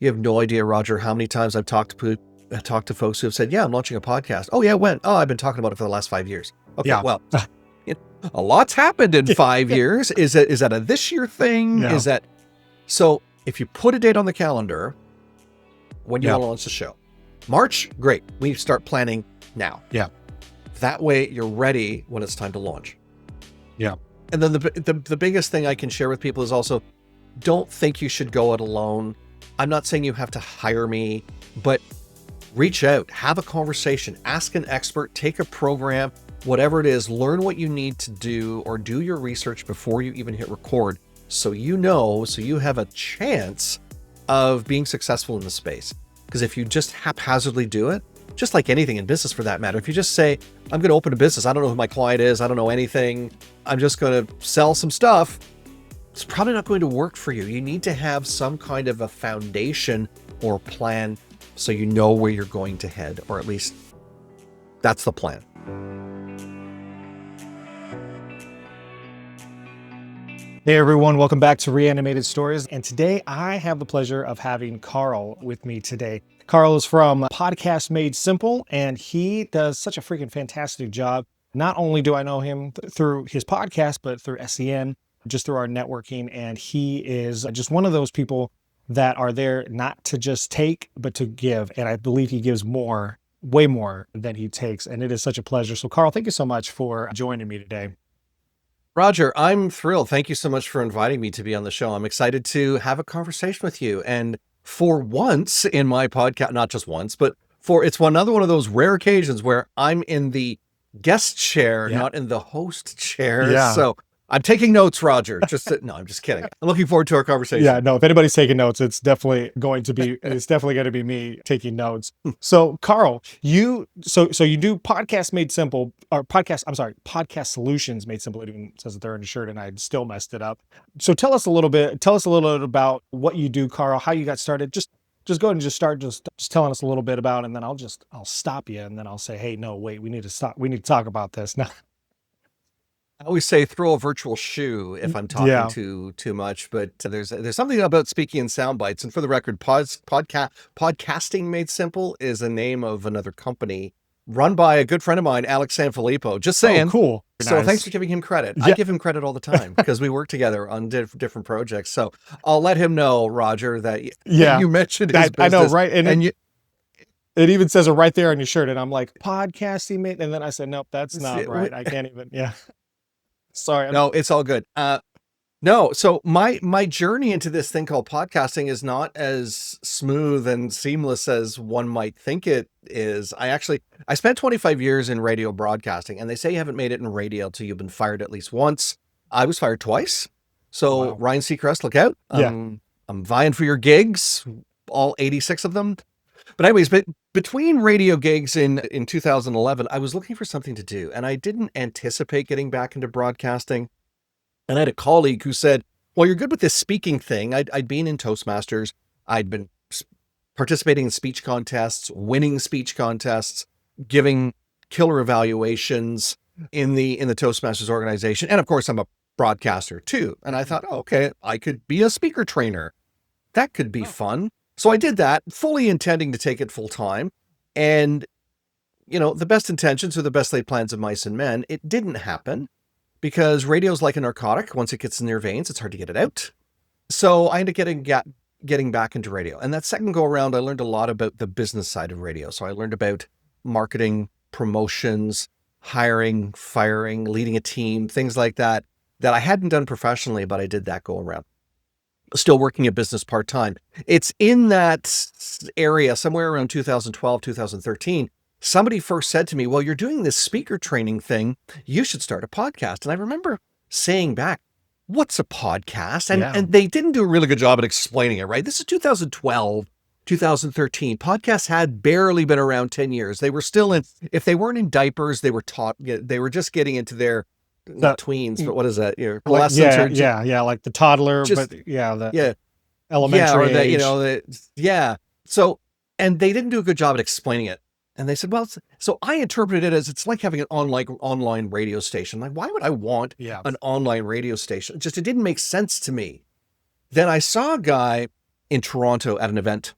You have no idea, Roger, how many times I've talked to folks who have said, yeah, I'm launching a podcast. Oh yeah, when? Oh, I've been talking about it for the last 5 years. Okay, Yeah. well, a lot's happened in 5 years. Is that a this year thing? Yeah. So if you put a date on the calendar when you Yeah. want to launch the show, March, great. We start planning now. Yeah. That way you're ready when it's time to launch. Yeah. And then the biggest thing I can share with people is also, don't think you should go it alone. I'm not saying you have to hire me, but reach out, have a conversation, ask an expert, take a program, whatever it is, learn what you need to do, or do your research before you even hit record. So you have a chance of being successful in the space. Because if you just haphazardly do it, just like anything in business for that matter, if you just say, I'm going to open a business, I don't know who my client is, I don't know anything, I'm just going to sell some stuff, it's probably not going to work for you. You need to have some kind of a foundation or plan so you know where you're going to head, or at least that's the plan. Hey everyone, welcome back to Reanimated Stories. And today I have the pleasure of having Carl with me today. Carl is from Podcast Made Simple, and he does such a freaking fantastic job. Not only do I know him through his podcast, but through SEN, just through our networking. And he is just one of those people that are there not to just take, but to give. And I believe he gives more, way more than he takes. And it is such a pleasure. So Carl, thank you so much for joining me today. Roger, I'm thrilled. Thank you so much for inviting me to be on the show. I'm excited to have a conversation with you. And for once in my podcast, not just once, but it's another one of those rare occasions where I'm in the guest chair, not in the host chair. Yeah. So I'm taking notes, Roger. No, I'm just kidding. I'm looking forward to our conversation. Yeah, no, if anybody's taking notes, it's definitely going to be me taking notes. So Carl, you do Podcast Made Simple, or Podcast Solutions Made Simple. It even says it there in the shirt and I still messed it up. So tell us a little bit about what you do, Carl, how you got started. Just go ahead and start telling us a little bit about it, and then I'll stop you and then I'll say, hey, no, wait, we need to stop. We need to talk about this now. I always say throw a virtual shoe if I'm talking too much, but there's something about speaking in sound bites. And for the record, Podcasting Made Simple is a name of another company run by a good friend of mine, Alex Sanfilippo. Just saying. Oh, cool. So Nice. Thanks for giving him credit. Yeah. I give him credit all the time because we work together on different projects. So I'll let him know, Roger, that you mentioned his business. I know, right? And it even says it right there on your shirt. And I'm like, Podcasting Made. And then I said, nope, that's not right. I can't even. Yeah. Sorry. No, it's all good. No, so my journey into this thing called podcasting is not as smooth and seamless as one might think it is. I spent 25 years in radio broadcasting, and they say you haven't made it in radio till you've been fired at least once. I was fired twice. So wow. Ryan Seacrest, look out. I'm vying for your gigs, all 86 of them. But anyways, between radio gigs in 2011, I was looking for something to do, and I didn't anticipate getting back into broadcasting. And I had a colleague who said, well, you're good with this speaking thing. I'd been in Toastmasters. I'd been participating in speech contests, winning speech contests, giving killer evaluations in the Toastmasters organization. And of course, I'm a broadcaster too. And I thought, okay, I could be a speaker trainer. That could be fun. So I did that, fully intending to take it full time. And, the best intentions are the best laid plans of mice and men. It didn't happen because radio is like a narcotic. Once it gets in your veins, it's hard to get it out. So I ended up getting back into radio. And that second go around, I learned a lot about the business side of radio. So I learned about marketing, promotions, hiring, firing, leading a team, things like that I hadn't done professionally, but I did that go around. Still working a business part-time. It's in that area somewhere around 2012, 2013. Somebody first said to me, well, you're doing this speaker training thing. You should start a podcast. And I remember saying back, what's a podcast? And they didn't do a really good job at explaining it, right? This is 2012, 2013. Podcasts had barely been around 10 years. They were still if they weren't in diapers, they were just getting into their not tweens, but what is that? Your adolescents? Like the toddler, elementary age. So, and they didn't do a good job at explaining it. And they said, well, so I interpreted it as it's like having an online radio station. Like, why would I want an online radio station? It didn't make sense to me. Then I saw a guy in Toronto at an event.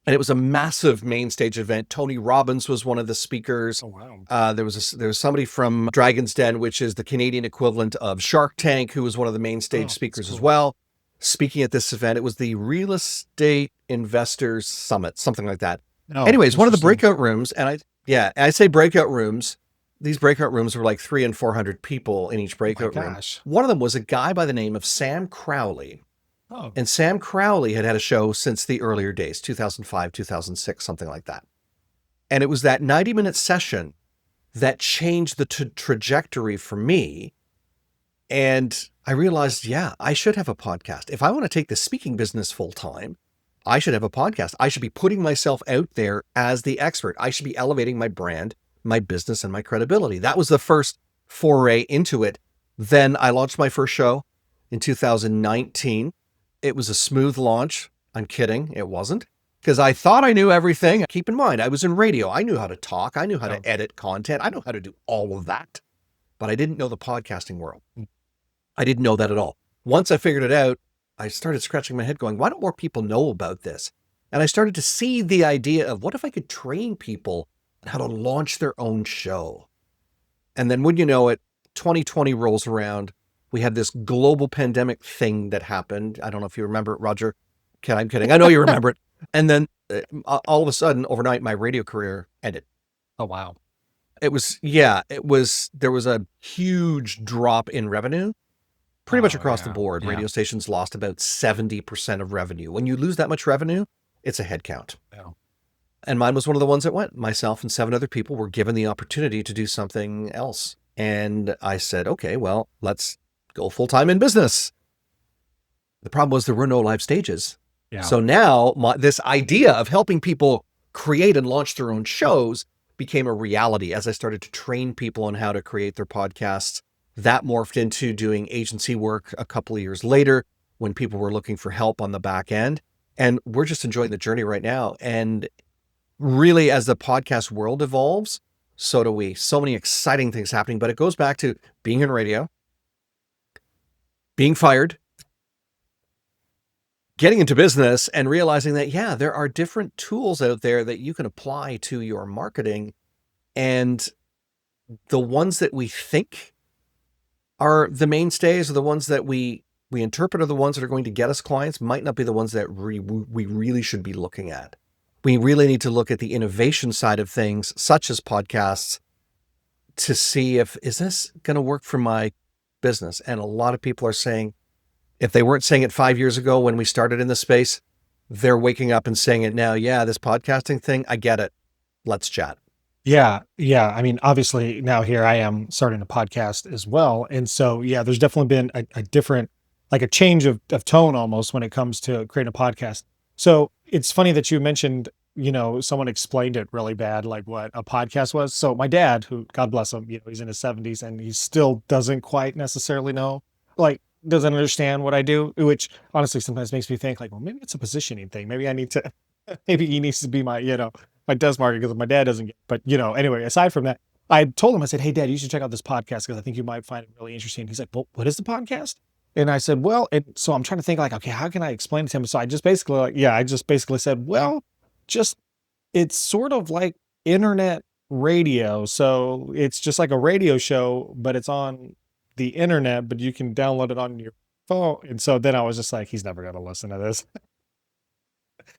And it was a massive main stage event. Tony Robbins was one of the speakers. Oh, wow. There was somebody from Dragon's Den, which is the Canadian equivalent of Shark Tank, who was one of the main stage speakers as well, speaking at this event. It was the Real Estate Investors Summit, something like that. Oh, Anyways, one of the interesting. breakout rooms, and I say breakout rooms. These breakout rooms were like 300 and 400 people in each breakout room. Gosh. One of them was a guy by the name of Sam Crowley. Oh, And Sam Crowley had a show since the earlier days, 2005, 2006, something like that. And it was that 90-minute session that changed the trajectory for me. And I realized, yeah, I should have a podcast. If I want to take the speaking business full time, I should have a podcast. I should be putting myself out there as the expert. I should be elevating my brand, my business, and my credibility. That was the first foray into it. Then I launched my first show in 2019. It was a smooth launch. I'm kidding. It wasn't, because I thought I knew everything. Keep in mind, I was in radio. I knew how to talk. I knew how to edit content. I know how to do all of that, but I didn't know the podcasting world. I didn't know that at all. Once I figured it out, I started scratching my head going, why don't more people know about this? And I started to see the idea of, what if I could train people on how to launch their own show? And then when you know it, 2020 rolls around. We had this global pandemic thing that happened. I don't know if you remember it, Roger. I'm kidding. I know you remember it. And then all of a sudden, overnight, my radio career ended. Oh, wow. There was a huge drop in revenue, pretty much across the board. Radio stations lost about 70% of revenue. When you lose that much revenue, it's a head count. Yeah. And mine was one of the ones that went. Myself and 7 other people were given the opportunity to do something else. And I said, okay, well, let's go full-time in business. The problem was there were no live stages. Yeah. So now this idea of helping people create and launch their own shows became a reality as I started to train people on how to create their podcasts. That morphed into doing agency work a couple of years later when people were looking for help on the back end. And we're just enjoying the journey right now. And really, as the podcast world evolves, so do we. So many exciting things happening, but it goes back to being in radio, being fired, getting into business, and realizing that, yeah, there are different tools out there that you can apply to your marketing. And the ones that we think are the mainstays, or the ones that we interpret are the ones that are going to get us clients, might not be the ones that we really should be looking at. We really need to look at the innovation side of things, such as podcasts, to see is this going to work for my business? And a lot of people are saying, if they weren't saying it 5 years ago when we started in this space, they're waking up and saying it now. Yeah, this podcasting thing, I get it. Let's chat. Yeah. Yeah. I mean, obviously now here I am starting a podcast as well. And so, yeah, there's definitely been a different, like a change of tone almost when it comes to creating a podcast. So it's funny that you mentioned, someone explained it really bad, like what a podcast was. So my dad, who, God bless him, he's in his 70s and he still doesn't quite necessarily know, like, doesn't understand what I do, which honestly sometimes makes me think like, well, maybe it's a positioning thing. Maybe I need to, maybe he needs to be my, my desk market, because my dad doesn't get, but anyway, aside from that, I told him, I said, hey dad, you should check out this podcast because I think you might find it really interesting. He's like, well, what is the podcast? And I said, well, so I'm trying to think like, okay, how can I explain it to him? So I just basically said, well, it's sort of like internet radio. So it's just like a radio show, but it's on the internet, but you can download it on your phone. And so then I was just like, he's never going to listen to this.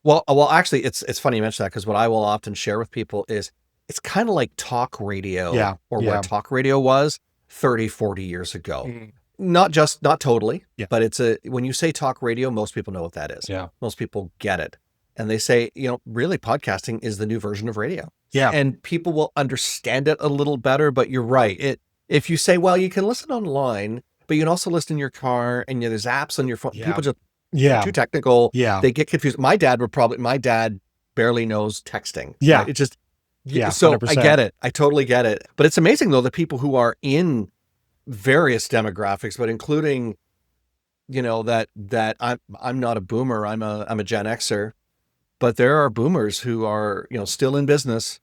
Well, actually, it's funny you mention that, because what I will often share with people is it's kind of like talk radio, what talk radio was 30, 40 years ago. Not totally, but when you say talk radio, most people know what that is. Yeah. Most people get it. And they say, really podcasting is the new version of radio. Yeah. And people will understand it a little better, but you're right. If you say, well, you can listen online, but you can also listen in your car, and there's apps on your phone. Yeah. People just too technical. Yeah. They get confused. My dad barely knows texting. Yeah. Right? It just, so 100%. I get it. I totally get it. But it's amazing though, the people who are in various demographics, but including, that I'm not a boomer. I'm a Gen Xer, but there are boomers who are, still in business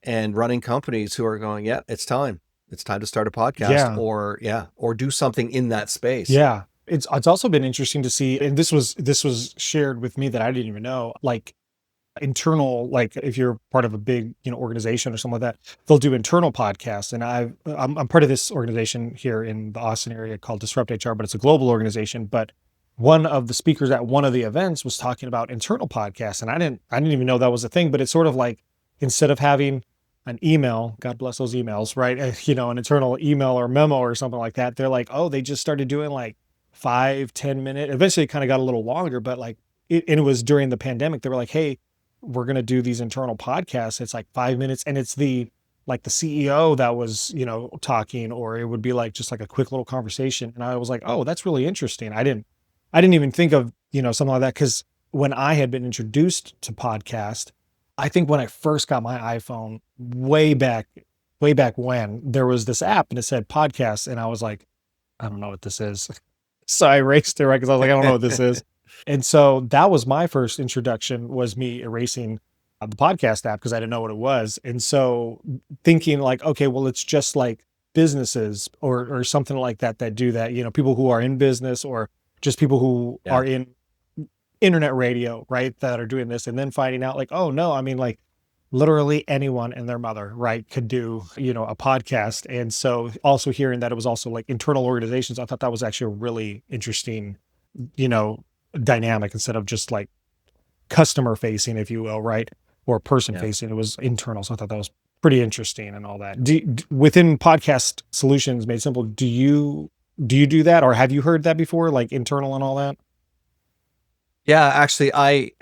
and running companies who are going, yeah, it's time. It's time to start a podcast or do something in that space. Yeah. It's also been interesting to see, and this was shared with me that I didn't even know, like internal, like if you're part of a big, organization or something like that, they'll do internal podcasts. And I'm part of this organization here in the Austin area called Disrupt HR, but it's a global organization. But one of the speakers at one of the events was talking about internal podcasts, and I didn't even know that was a thing. But it's sort of like, instead of having an email, God bless those emails, right? An internal email or memo or something like that. They're like, oh, they just started doing like 5-10 minute. Eventually, it kind of got a little longer, but like and it was during the pandemic. They were like, hey, we're going to do these internal podcasts. It's like 5 minutes, and it's the CEO that was, talking, or it would be like just like a quick little conversation. And I was like, oh, that's really interesting. I didn't even think of, something like that. Cause when I had been introduced to podcast, I think when I first got my iPhone way back when, there was this app and it said podcast. And I was like, I don't know what this is. So I erased it, right? Cause I was like, I don't know what this is. And so that was my first introduction, was me erasing the podcast app because I didn't know what it was. And so thinking like, okay, well, it's just like businesses or something like that do that, people who are in business, or just people who Yeah. are in internet radio, right, that are doing this. And then finding out like, oh no, I mean, like literally anyone and their mother, right, could do, a podcast. And so also hearing that it was also like internal organizations, I thought that was actually a really interesting, you know, dynamic, instead of just like customer facing, if you will, right? Or person Yeah. facing. It was internal. So I thought that was pretty interesting and all that. Within podcast solutions made simple, do you do that, or have you heard that before, like internal and all that? Yeah, actually,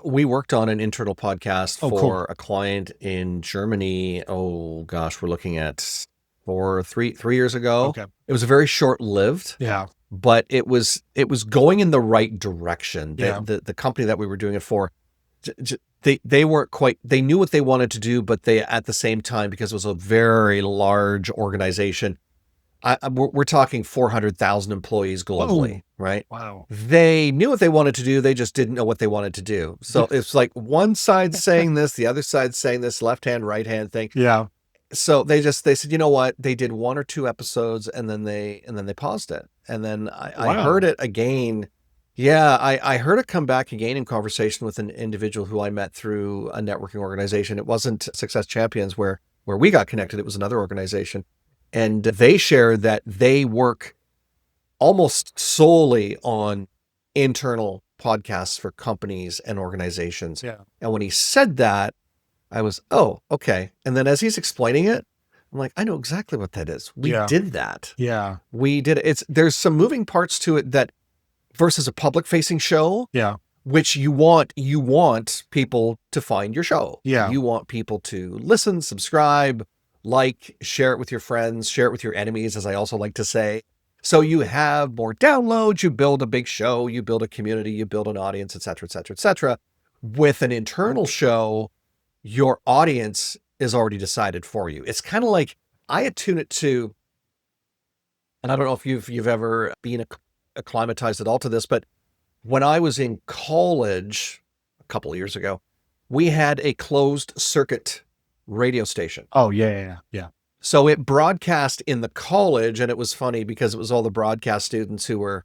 we worked on an internal podcast Oh, cool. for a client in Germany. Oh gosh, we're looking at three years ago. Okay. It was very short-lived, Yeah. but it was going in the right direction. Yeah. The company that we were doing it for, they weren't quite, they knew what they wanted to do, but they, at the same time, because it was a very large organization, we're talking 400,000 employees globally, Whoa. right? Wow. They knew what they wanted to do. They just didn't know what they wanted to do. So it's like one side saying this, the other side saying this, left hand, right hand thing. Yeah. So they said, you know what? They did one or two episodes, and then they paused it. And then I heard Wow. it again. Yeah, I heard it come back again in conversation with an individual who I met through a networking organization. It wasn't Success Champions where we got connected. It was another organization. And they shared that they work almost solely on internal podcasts for companies and organizations. Yeah. And when he said that, I was, oh, okay. And then as he's explaining it, I'm like, I know exactly what that is. We Yeah. did that. Yeah. We did it. There's some moving parts to it, that versus a public facing show, Yeah. which you want people to find your show. Yeah. You want people to listen, subscribe, like, share it with your friends, share it with your enemies, as I also like to say. So you have more downloads, you build a big show, you build a community, you build an audience, et cetera, et cetera, et cetera. With an internal show, your audience is already decided for you. It's kind of like, I attune it to, and I don't know if you've ever been acclimatized at all to this, but when I was in college a couple of years ago, we had a closed circuit radio station. Oh, yeah. Yeah. Yeah. So it broadcast in the college, and it was funny because it was all the broadcast students who were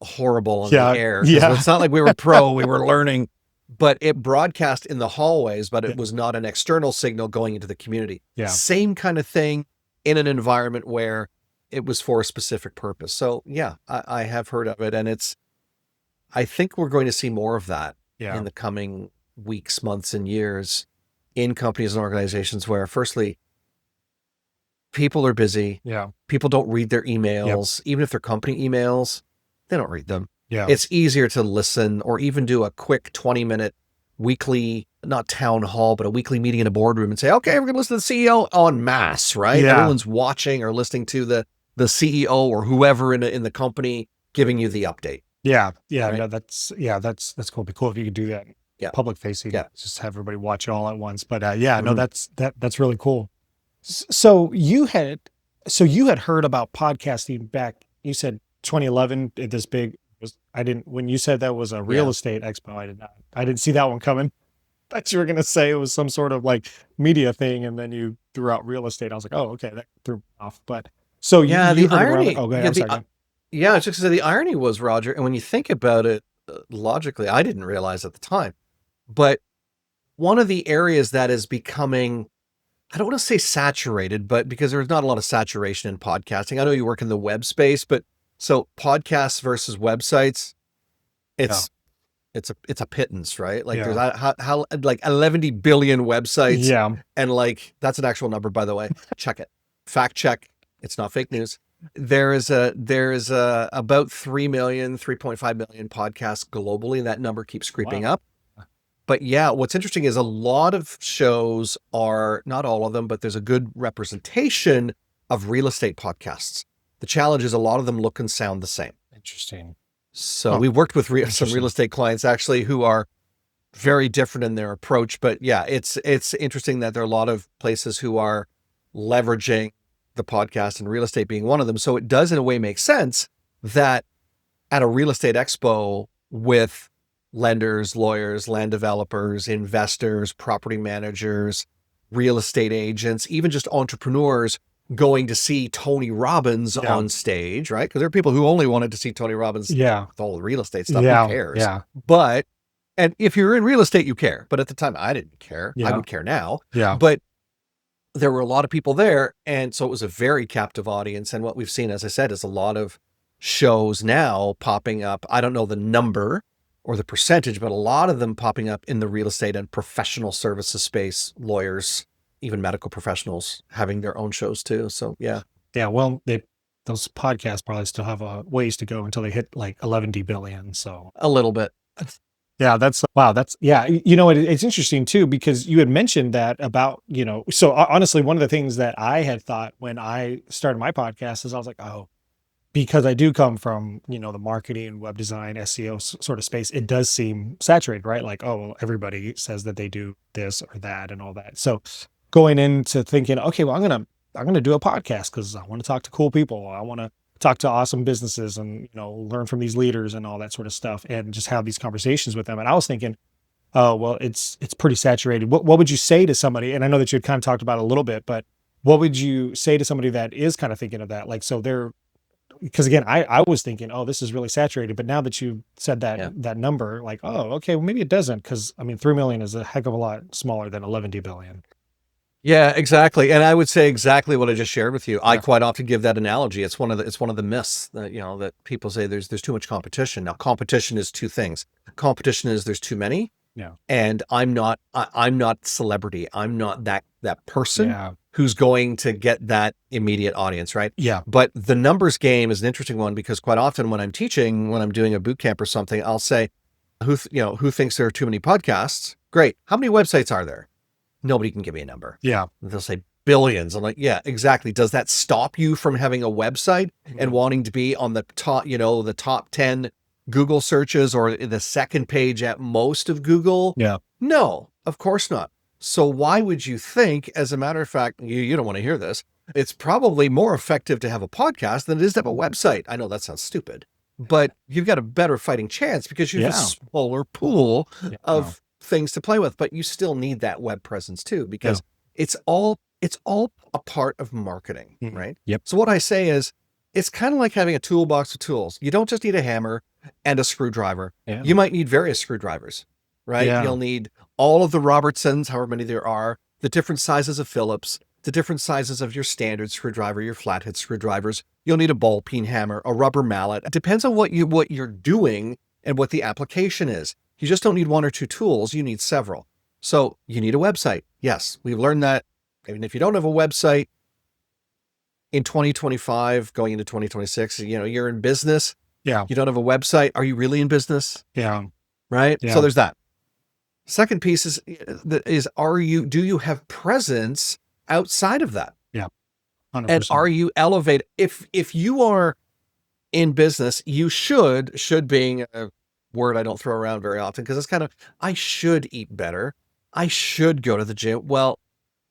horrible on the air. Yeah. It's not like we were pro, we were learning, but it broadcast in the hallways, but it was not an external signal going into the community. Yeah. Same kind of thing in an environment where it was for a specific purpose. So yeah, I have heard of it, and I think we're going to see more of that in the coming weeks, months, and years in companies and organizations where, firstly, people are busy. Yeah. People don't read their emails. Even if they're company emails, they don't read them. Yeah. It's easier to listen, or even do a quick 20-minute weekly, not town hall, but a weekly meeting in a boardroom and say, okay, we're going to listen to the CEO en masse, right? Yeah. Everyone's watching or listening to the CEO or whoever in the company giving you the update. Yeah. Yeah. Right? No, that's cool. It'd be cool if you could do that. Yeah. Public facing. Yeah. Just have everybody watch it all at once. But no, Mhm. that's really cool. So you had heard about podcasting back, you said 2011 at this big, when you said that was a real Yeah. estate expo, I didn't see that one coming. Thought you were going to say it was some sort of like media thing, and then you threw out real estate. I was like, oh, okay, that threw me off. But so Yeah, you the heard around irony. it. Oh, go ahead. Yeah, I'm sorry. Go ahead. Yeah, just because the irony was, Roger, and when you think about it logically, I didn't realize at the time, but one of the areas that is becoming, I don't want to say saturated, but because there's not a lot of saturation in podcasting. I know you work in the web space, but so podcasts versus websites, Yeah. it's it's a pittance, right? Like there's Yeah. how like 11 billion websites, Yeah. and like that's an actual number, by the way. Check it, fact check. It's not fake news. There is a about 3.5 million podcasts globally. That number keeps creeping Wow. up. But yeah, what's interesting is a lot of shows are, not all of them, but there's a good representation of real estate podcasts. The challenge is a lot of them look and sound the same. Interesting. So Huh. we worked with some Interesting. real estate clients actually who are very different in their approach. But yeah, it's interesting that there are a lot of places who are leveraging the podcast, and real estate being one of them. So it does in a way make sense that at a real estate expo with lenders, lawyers, land developers, investors, property managers, real estate agents, even just entrepreneurs going to see Tony Robbins Yeah. on stage, right? Because there are people who only wanted to see Tony Robbins Yeah. with all the real estate stuff. Who Yeah. cares? Yeah. But, and if you're in real estate, you care. But at the time, I didn't care. I Yeah. would care now. Yeah. But there were a lot of people there. And so it was a very captive audience. And what we've seen, as I said, is a lot of shows now popping up. I don't know the number or the percentage, but a lot of them popping up in the real estate and professional services space, lawyers, even medical professionals having their own shows too. So yeah, Yeah. Well, those podcasts probably still have a ways to go until they hit like 11 billion. So a little bit. yeah, that's wow. That's yeah. You know, it's interesting too, because you had mentioned that about, so honestly, one of the things that I had thought when I started my podcast is I was like, oh, because I do come from, the marketing, web design, SEO sort of space, it does seem saturated, right? Like, oh, well, everybody says that they do this or that and all that. So going into thinking, okay, well, I'm gonna do a podcast because I want to talk to cool people. I want to talk to awesome businesses and, learn from these leaders and all that sort of stuff and just have these conversations with them. And I was thinking, oh, well, it's pretty saturated. What would you say to somebody? And I know that you had kind of talked about it a little bit, but what would you say to somebody that is kind of thinking of that? Like, so they're, because again, I was thinking, oh, this is really saturated. But now that you said Yeah. that number, like, oh, okay, well, maybe it doesn't. Cause I mean, 3 million is a heck of a lot smaller than 11 billion. Yeah, exactly. And I would say exactly what I just shared with you. I Yeah. quite often give that analogy. It's one of the myths that, that people say there's too much competition. Now, competition is two things. Competition is there's too many. Yeah. And I'm not celebrity. I'm not that person Yeah. who's going to get that immediate audience, right? Yeah. But the numbers game is an interesting one because quite often when I'm teaching, when I'm doing a boot camp or something, I'll say, who thinks there are too many podcasts? Great. How many websites are there? Nobody can give me a number. Yeah. They'll say billions. I'm like, yeah, exactly. Does that stop you from having a website and wanting to be on the top, the top 10 Google searches or the second page at most of Google? Yeah. No, of course not. So why would you think, as a matter of fact, you don't want to hear this, it's probably more effective to have a podcast than it is to have a website. I know that sounds stupid, but you've got a better fighting chance because you have a smaller pool of things to play with, but you still need that web presence too, because it's all a part of marketing, right? Yep. So what I say is, it's kind of like having a toolbox of tools. You don't just need a hammer and a screwdriver. Yeah. You might need various screwdrivers, right? Yeah. You'll need all of the Robertsons, however many there are, the different sizes of Phillips, the different sizes of your standard screwdriver, your flathead screwdrivers. You'll need a ball peen hammer, a rubber mallet. It depends on what you're doing and what the application is. You just don't need one or two tools. You need several. So you need a website. Yes, we've learned that. Even if you don't have a website in 2025, going into 2026, you're in business. Yeah. You don't have a website. Are you really in business? Yeah. Right. Yeah. So there's that. Second piece is do you have presence outside of that? Yeah. 100%. And are you elevated? If you are in business, you should being a word I don't throw around very often because it's kind of, I should eat better. I should go to the gym. Well,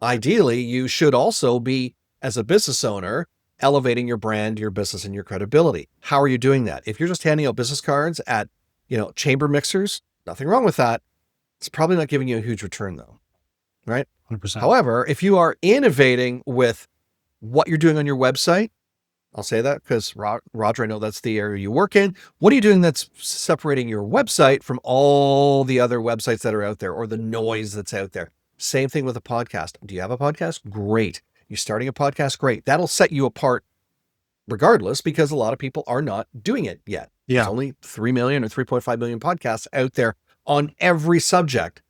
ideally, you should also be, as a business owner, elevating your brand, your business, and your credibility. How are you doing that? If you're just handing out business cards at, chamber mixers, nothing wrong with that. It's probably not giving you a huge return though, right? 100%. However, if you are innovating with what you're doing on your website, I'll say that because Roger, I know that's the area you work in. What are you doing that's separating your website from all the other websites that are out there or the noise that's out there? Same thing with a podcast. Do you have a podcast? Great. You're starting a podcast? Great. That'll set you apart regardless, because a lot of people are not doing it yet. Yeah. There's only 3 million or 3.5 million podcasts out there on every subject,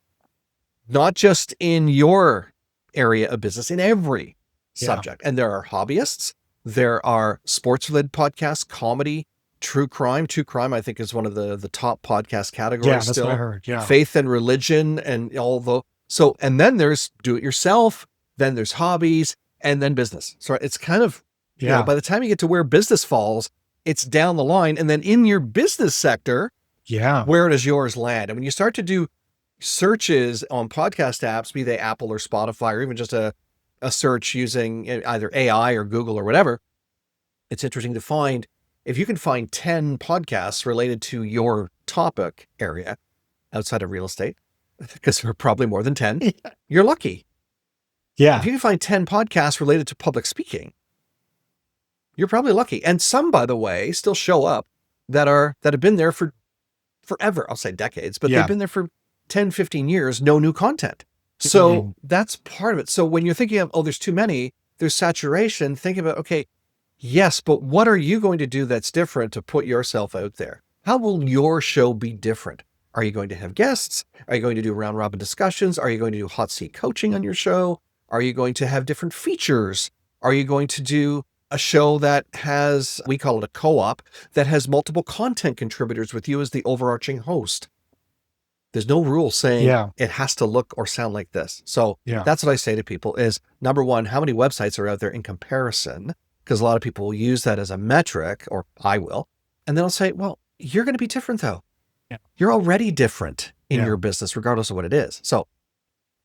not just in your area of business, in every subject. And there are hobbyists. There are sports-related podcasts, comedy, true crime. True crime, I think, is one of the top podcast categories. Yeah, that's what I heard. Yeah. Faith and religion and all the and then there's do-it-yourself, then there's hobbies, and then business. So it's kind of, you know, by the time you get to where business falls, it's down the line. And then in your business sector, where does yours land? And when you start to do searches on podcast apps, be they Apple or Spotify, or even just a search using either AI or Google or whatever, it's interesting to find, if you can find 10 podcasts related to your topic area outside of real estate, because there are probably more than 10, you're lucky. Yeah. If you can find 10 podcasts related to public speaking, you're probably lucky. And some, by the way, still show up that have been there for forever. I'll say decades, but they've been there for 10, 15 years, no new content. So that's part of it. So when you're thinking of, oh, there's too many, there's saturation, think about, okay, yes, but what are you going to do that's different to put yourself out there? How will your show be different? Are you going to have guests? Are you going to do round robin discussions? Are you going to do hot seat coaching on your show? Are you going to have different features? Are you going to do a show that has, we call it a co-op, that has multiple content contributors with you as the overarching host? There's no rule saying it has to look or sound like this. So that's what I say to people is, number one, how many websites are out there in comparison? Because a lot of people will use that as a metric, or I will. And then I'll say, well, you're going to be different though. You're already different in your business, regardless of what it is. So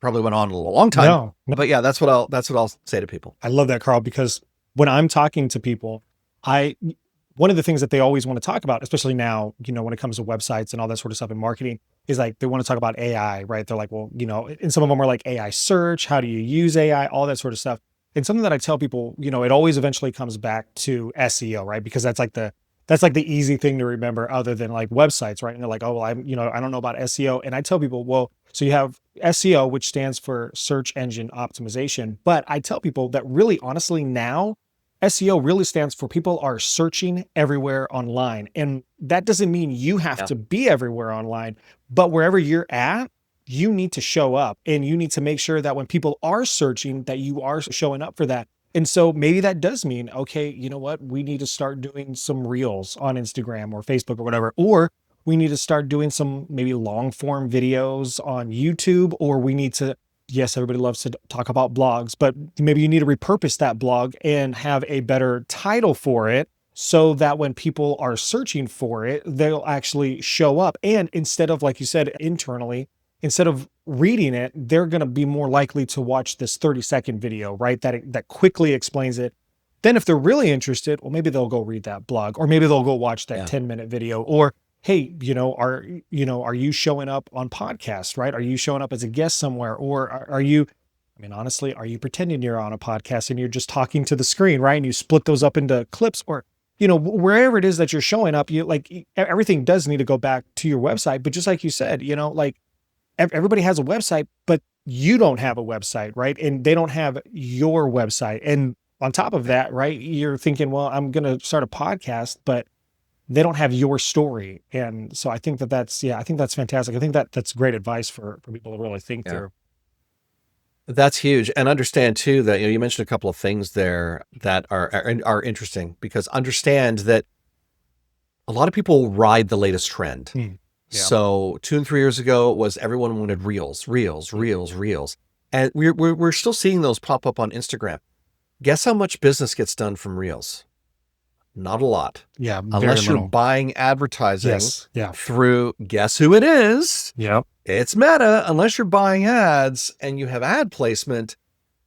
probably went on a long time, but yeah, that's what I'll say to people. I love that, Carl, because when I'm talking to people, one of the things that they always want to talk about, especially now, you know, when it comes to websites and all that sort of stuff in marketing, is like, they want to talk about AI, right? They're like, well, you know, and some of them are like AI search, how do you use AI, all that sort of stuff. And something that I tell people, you know, it always eventually comes back to SEO, right? Because that's like the easy thing to remember, other than like websites, right? And they're like, oh, well, I don't know about SEO. And I tell people, well, so you have SEO, which stands for search engine optimization. But I tell people that really, honestly, now SEO really stands for people are searching everywhere online. And that doesn't mean you have to be everywhere online, but wherever you're at, you need to show up, and you need to make sure that when people are searching, that you are showing up for that. And so maybe that does mean, okay, you know what? We need to start doing some reels on Instagram or Facebook or whatever, or we need to start doing some maybe long form videos on YouTube, or we need to, yes, everybody loves to talk about blogs, but maybe you need to repurpose that blog and have a better title for it, so that when people are searching for it, they'll actually show up. And instead of, like you said, internally, instead of reading it, they're going to be more likely to watch this 30-second video, right? That quickly explains it. Then if they're really interested, well, maybe they'll go read that blog, or maybe they'll go watch that 10-minute video. Or, hey, are you showing up on podcasts, right? Are you showing up as a guest somewhere? Or are you, I mean, honestly, are you pretending you're on a podcast and you're just talking to the screen, right? And you split those up into clips, or, you know, wherever it is that you're showing up, you like, everything does need to go back to your website. But just like you said, you know, like, everybody has a website, but you don't have a website, right? And they don't have your website. And on top of that, right, you're thinking, well, I'm going to start a podcast, but they don't have your story. And so I think that's fantastic. I think that's great advice for people to really think through. That's huge. And understand too, that, you know, you mentioned a couple of things there that are interesting, because understand that a lot of people ride the latest trend. So 2 and 3 years ago, it was everyone wanted reels. And we're still seeing those pop up on Instagram. Guess how much business gets done from reels? Not a lot. Unless you're buying advertising through, guess who it is? It's Meta. Unless you're buying ads and you have ad placement,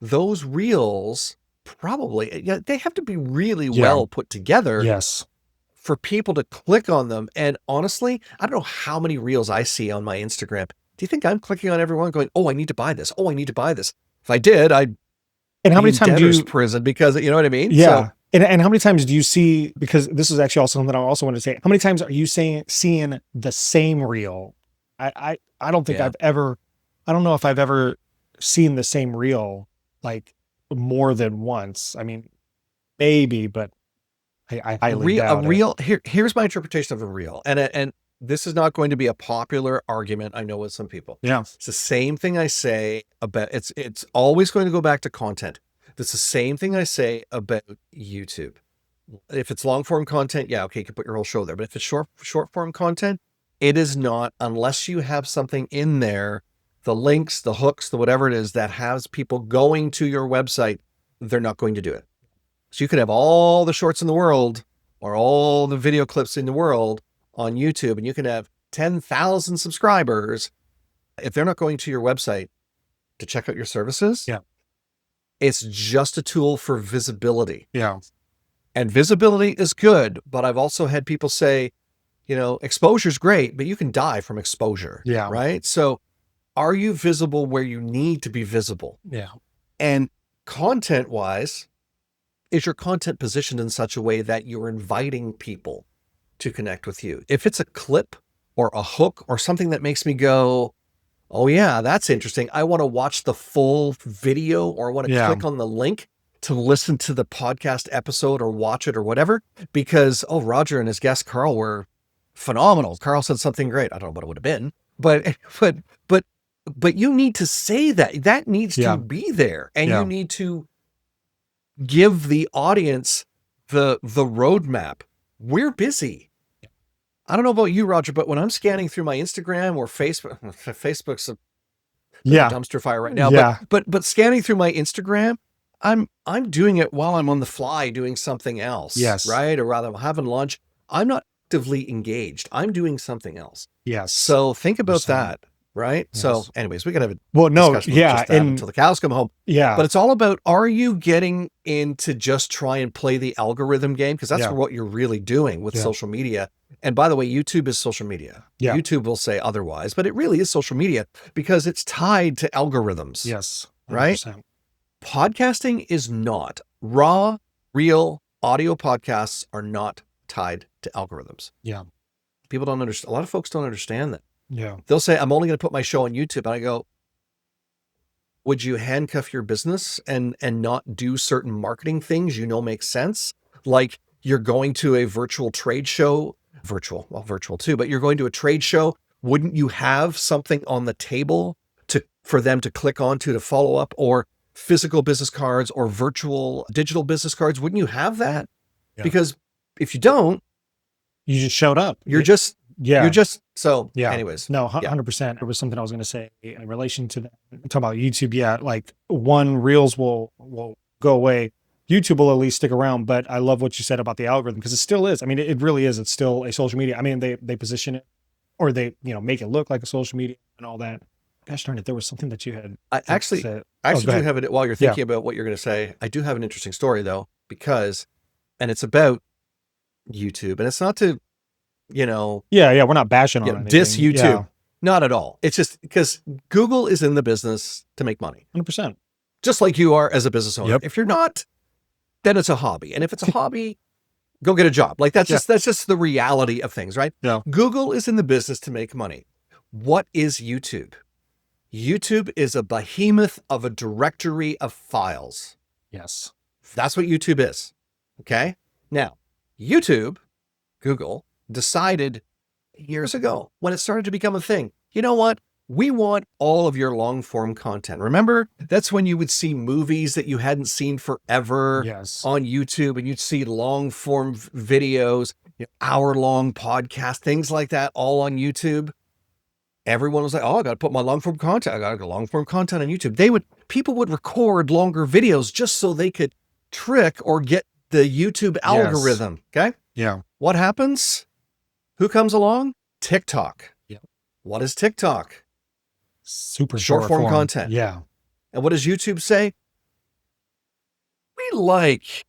those reels probably, they have to be really well put together. For people to click on them. And honestly, I don't know how many reels I see on my Instagram. Do you think I'm clicking on everyone going, oh, I need to buy this. Oh, I need to buy this. If I did, I'd and how many times do you prison, because, you know what I mean? Yeah. And how many times do you see, because this is actually also something I also want to say, how many times are you seeing the same reel? I don't think Yeah. I don't know if I've ever seen the same reel like more than once. I mean, maybe, but I highly A doubt it. reel, here's my interpretation of a reel. And this is not going to be a popular argument, I know, with some people. Yeah. It's the same thing I say about, it's always going to go back to content. It's the same thing I say about YouTube. If it's long form content, yeah, okay, you can put your whole show there. But if it's short form content, it is not, unless you have something in there, the links, the hooks, the whatever it is that has people going to your website, they're not going to do it. So you could have all the shorts in the world or all the video clips in the world on YouTube, and you can have 10,000 subscribers. If they're not going to your website to check out your services, Yeah. it's just a tool for visibility. Yeah. And visibility is good, but I've also had people say, exposure is great, but you can die from exposure. Yeah. Right. So are you visible where you need to be visible? Yeah. And content wise, is your content positioned in such a way that you're inviting people to connect with you? If it's a clip or a hook or something that makes me go, oh yeah, that's interesting, I want to watch the full video, or I want to click on the link to listen to the podcast episode or watch it or whatever, because, oh, Roger and his guest Carl were phenomenal. Carl said something great. I don't know what it would have been, but you need to say that needs to be there, and you need to give the audience the roadmap. We're busy. I don't know about you, Roger, but when I'm scanning through my Instagram or Facebook's a dumpster fire right now. Yeah. But scanning through my Instagram, I'm doing it while I'm on the fly doing something else. Yes. Right. Or rather, I'm having lunch. I'm not actively engaged. I'm doing something else. Yes. So think about 100%. that. Right. Yes. So anyways, we can have a discussion just that until the cows come home. Yeah. But it's all about, are you getting into just try and play the algorithm game? Because that's what you're really doing with social media. And by the way, YouTube is social media. Yeah. YouTube will say otherwise, but it really is social media because it's tied to algorithms. Yes. 100%. Right? Podcasting is not. Raw, real audio podcasts are not tied to algorithms. Yeah. People don't understand. A lot of folks don't understand that. Yeah. They'll say, I'm only going to put my show on YouTube. And I go, would you handcuff your business and not do certain marketing things make sense? Like you're going to a virtual trade show, virtual too, but you're going to a trade show. Wouldn't you have something on the table for them to click onto to follow up, or physical business cards or virtual digital business cards? Wouldn't you have that? Yeah. Because if you don't, you just showed up. Anyways. No, 100%. There was something I was going to say in relation to that. Talk about YouTube. Yeah. Like reels will go away. YouTube will at least stick around, but I love what you said about the algorithm, because it still is. I mean, it really is. It's still a social media. I mean, they position it, or they, make it look like a social media and all that. Gosh darn it. There was something that you had. I actually do have it while you're thinking about what you're going to say. I do have an interesting story though, and it's about YouTube, and it's not to, we're not bashing on anything. Diss YouTube. Not at all. It's just because Google is in the business to make money. 100%. Just like you are as a business owner. If you're not, then it's a hobby. And if it's a hobby, go get a job. Like that's just the reality of things, right? Yeah. Google is in the business to make money. What is YouTube? YouTube is a behemoth of a directory of files. Yes. That's what YouTube is. Okay. Now, Google decided years ago when it started to become a thing, you know what? We want all of your long form content. Remember, that's when you would see movies that you hadn't seen forever on YouTube, and you'd see long form videos, hour-long podcast, things like that, all on YouTube. Everyone was like, oh, I got to put my long form content. I got to go long form content on YouTube. People would record longer videos just so they could trick or get the YouTube algorithm. Okay. Yeah. What happens? Who comes along? TikTok. Yeah. What is TikTok? Super short form content. Yeah. And what does YouTube say? We like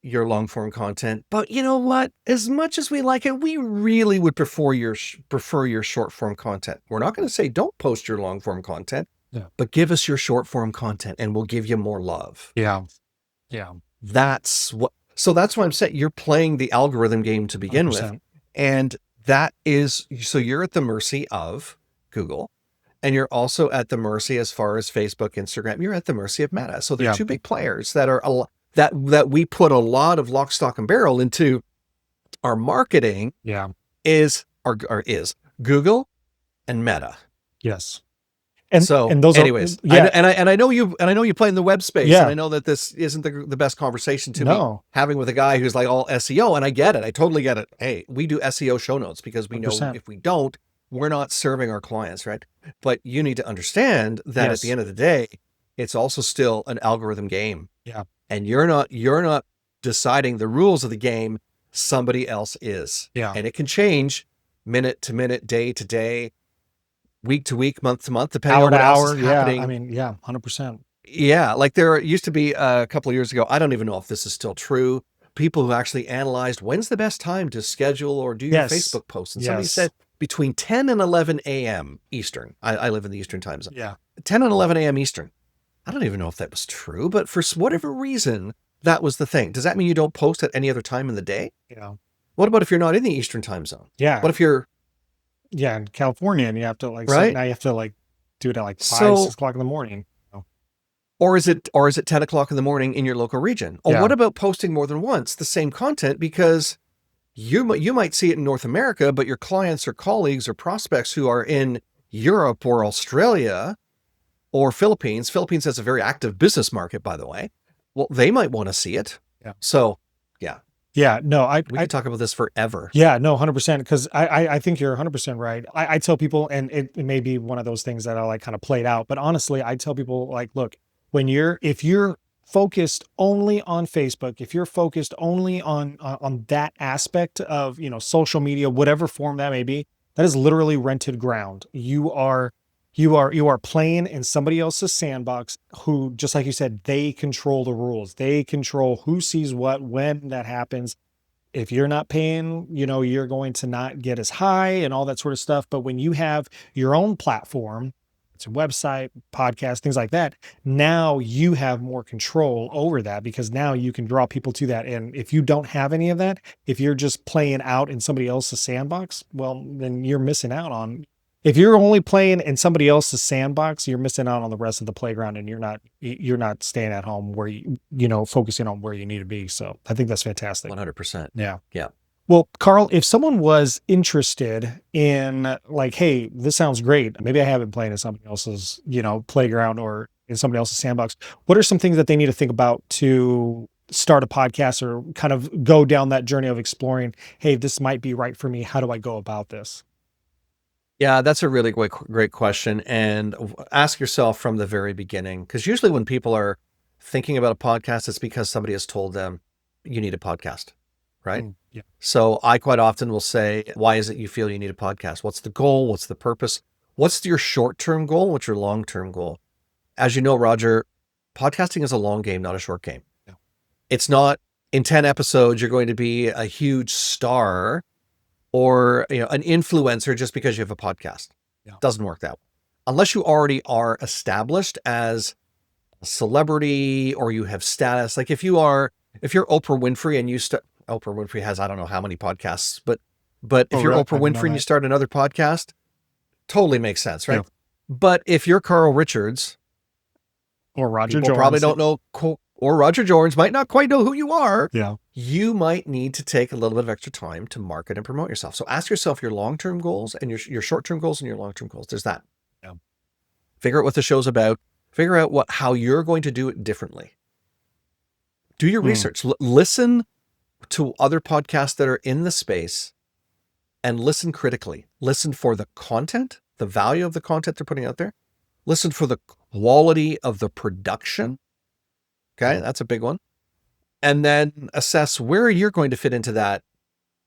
your long form content, but you know what? As much as we like it, we really would prefer your short form content. We're not going to say don't post your long form content, but give us your short form content and we'll give you more love. Yeah. Yeah. That's what So that's why I'm saying you're playing the algorithm game to begin with. 100%. And that is, so you're at the mercy of Google, and you're also at the mercy, as far as Facebook, Instagram, you're at the mercy of Meta. So they're Yeah. two big players that are that we put a lot of lock, stock, and barrel into our marketing. Yeah. Is Google and Meta. Yes. So, And those anyways, are, yeah. I know you play in the web space, Yeah. and I know that this isn't the best conversation to be No. having with a guy who's like all SEO, and I get it. I totally get it. Hey, we do SEO show notes because we know 100%. if we don't, we're not serving our clients, right? But you need to understand that at the Yes. end of the day, it's also still an algorithm game, Yeah. and you're not deciding the rules of the game. Somebody else is, Yeah. and it can change minute to minute, day to day, week to week, month to month, depending Hour on to what else hour. is Yeah. happening. I mean, yeah, 100%. Yeah, like there used to be a couple of years ago, I don't even know if this is still true, people who actually analyzed when's the best time to schedule or do your Yes. Facebook posts. And somebody Yes. said between 10 and 11 a.m. Eastern. I live in the Eastern time zone. Yeah. 10 and 11 a.m. Eastern. I don't even know if that was true, but for whatever reason, that was the thing. Does that mean you don't post at any other time in the day? Yeah. What about if you're not in the Eastern time zone? Yeah. What if you're Yeah. In California, and you have to like, so right? now you have to like do it at like 5, So 6 o'clock in the morning. Oh, or is it 10 o'clock in the morning in your local region? Or yeah. what about posting more than once the same content? Because you might see it in North America, but your clients or colleagues or prospects who are in Europe or Australia or Philippines has a very active business market, by the way. Well, they might want to see it. Yeah. So yeah, Yeah. No, we could talk about this forever. yeah, no, 100%. Because I think you're 100% right. I tell people, and it may be one of those things that I like kind of played out, but honestly, I tell people like, look, if you're focused only on Facebook, if you're focused only on that aspect of, social media, whatever form that may be, that is literally rented ground. You are playing in somebody else's sandbox who, just like you said, they control the rules. They control who sees what, when that happens. If you're not paying, you're going to not get as high and all that sort of stuff. But when you have your own platform, it's a website, podcast, things like that, now you have more control over that, because now you can draw people to that. And if you don't have any of that, if you're just playing out in somebody else's sandbox, well, then you're missing out on. If you're only playing in somebody else's sandbox, you're missing out on the rest of the playground, and you're not staying at home where focusing on where you need to be. So I think that's fantastic. 100%. Yeah. Yeah. Well, Carl, if someone was interested in like, hey, this sounds great, maybe I haven't played in somebody else's, playground or in somebody else's sandbox, what are some things that they need to think about to start a podcast or kind of go down that journey of exploring, hey, this might be right for me. How do I go about this? Yeah, that's a really great question. And ask yourself from the very beginning, because usually when people are thinking about a podcast, it's because somebody has told them you need a podcast, right? Yeah. So I quite often will say, why is it you feel you need a podcast? What's the goal? What's the purpose? What's your short-term goal? What's your long-term goal? As you know, Roger, podcasting is a long game, not a short game. Yeah. It's not in 10 episodes, you're going to be a huge star or an influencer just because you have a podcast. Yeah. Doesn't work that way. Unless you already are established as a celebrity or you have status. Like if you're Oprah Winfrey and Oprah Winfrey has, I don't know how many podcasts, but if you're really? Oprah Winfrey and you start another podcast, totally makes sense, right? Yeah. But if you're Carl Richards or Roger people Jorns, probably don't know, or Roger Jorns might not quite know who you are. Yeah. You might need to take a little bit of extra time to market and promote yourself. So ask yourself your long-term goals and your short-term goals and your long-term goals. There's that. Yeah. Figure out what the show's about. Figure out how you're going to do it differently. Do your research. Listen to other podcasts that are in the space and listen critically. Listen for the content, the value of the content they're putting out there. Listen for the quality of the production. Okay, that's a big one. And then assess where you're going to fit into that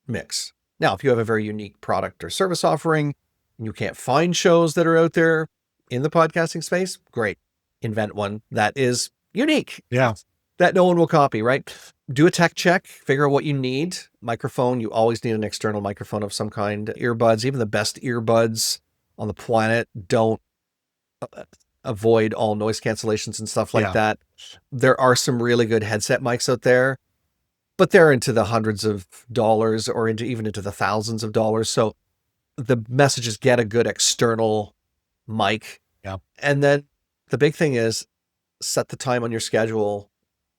mix. Now, if you have a very unique product or service offering, and you can't find shows that are out there in the podcasting space, great. Invent one that is unique. Yeah. That no one will copy, right? Do a tech check, figure out what you need. Microphone, you always need an external microphone of some kind. Earbuds, even the best earbuds on the planet don't avoid all noise cancellations and stuff like that. There are some really good headset mics out there. but they're into the hundreds of dollars or even into the thousands of dollars. So the messages get a good external mic. Yeah. And then the big thing is set the time on your schedule.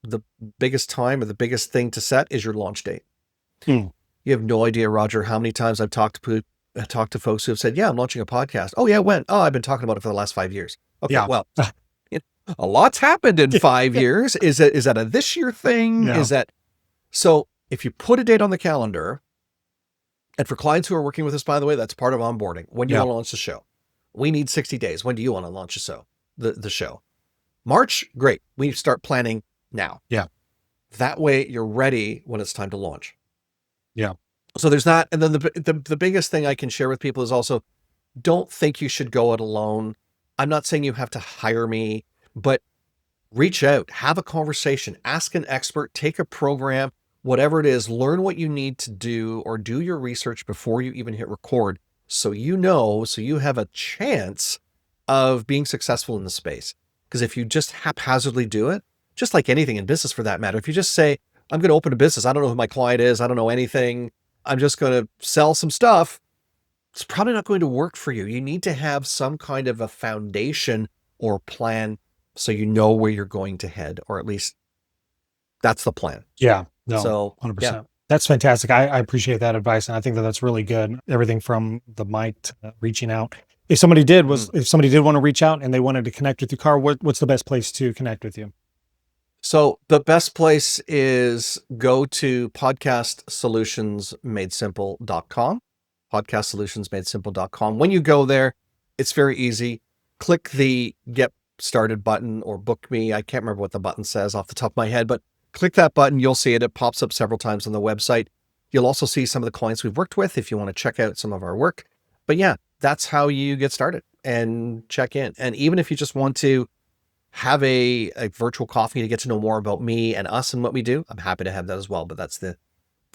The biggest time or the biggest thing to set is your launch date. Hmm. You have no idea, Roger, how many times I've talked to folks who have said, yeah, I'm launching a podcast. Oh yeah, when? Oh, I've been talking about it for the last 5 years. Okay, Yeah. well, a lot's happened in 5 years. Is that a this year thing? Yeah. Is that so? If you put a date on the calendar, and for clients who are working with us, by the way, that's part of onboarding. When do you Yeah. want to launch the show? We need 60 days. When do you want to launch the show? March, great. We start planning now. Yeah. That way you're ready when it's time to launch. Yeah. So there's that. And then the biggest thing I can share with people is also, don't think you should go it alone. I'm not saying you have to hire me, but reach out, have a conversation, ask an expert, take a program, whatever it is, learn what you need to do or do your research before you even hit record. So you have a chance of being successful in the space. Because if you just haphazardly do it, just like anything in business for that matter, if you just say, I'm going to open a business, I don't know who my client is, I don't know anything, I'm just going to sell some stuff, it's probably not going to work for you. You need to have some kind of a foundation or plan so you know where you're going to head, or at least that's the plan. Yeah. No, So, 100%. yeah. That's fantastic. I appreciate that advice. And I think that that's really good. Everything from the mic to reaching out. If somebody did Mhm. want to reach out and they wanted to connect with you, Carl, what's the best place to connect with you? So the best place is go to podcastsolutionsmadesimple.com, podcastsolutionsmadesimple.com. When you go there, it's very easy. Click the get started button or book me. I can't remember what the button says off the top of my head, but click that button. You'll see it. It pops up several times on the website. You'll also see some of the clients we've worked with if you want to check out some of our work. But yeah, that's how you get started and check in. And even if you just want to have a virtual coffee to get to know more about me and us and what we do, I'm happy to have that as well. But that's the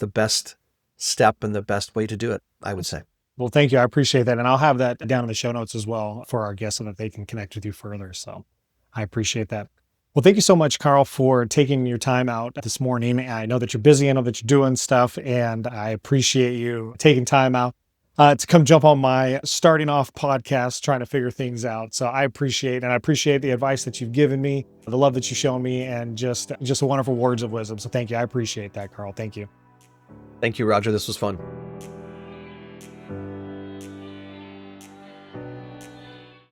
best step and the best way to do it, I would say. Well, thank you. I appreciate that. And I'll have that down in the show notes as well for our guests so that they can connect with you further. So I appreciate that. Well, thank you so much, Carl, for taking your time out this morning. I know that you're busy. I know that you're doing stuff, and I appreciate you taking time out to come jump on my starting off podcast, trying to figure things out. So I appreciate the advice that you've given me, the love that you've shown me, and just wonderful words of wisdom. So thank you. I appreciate that, Carl. Thank you. Thank you, Roger. This was fun.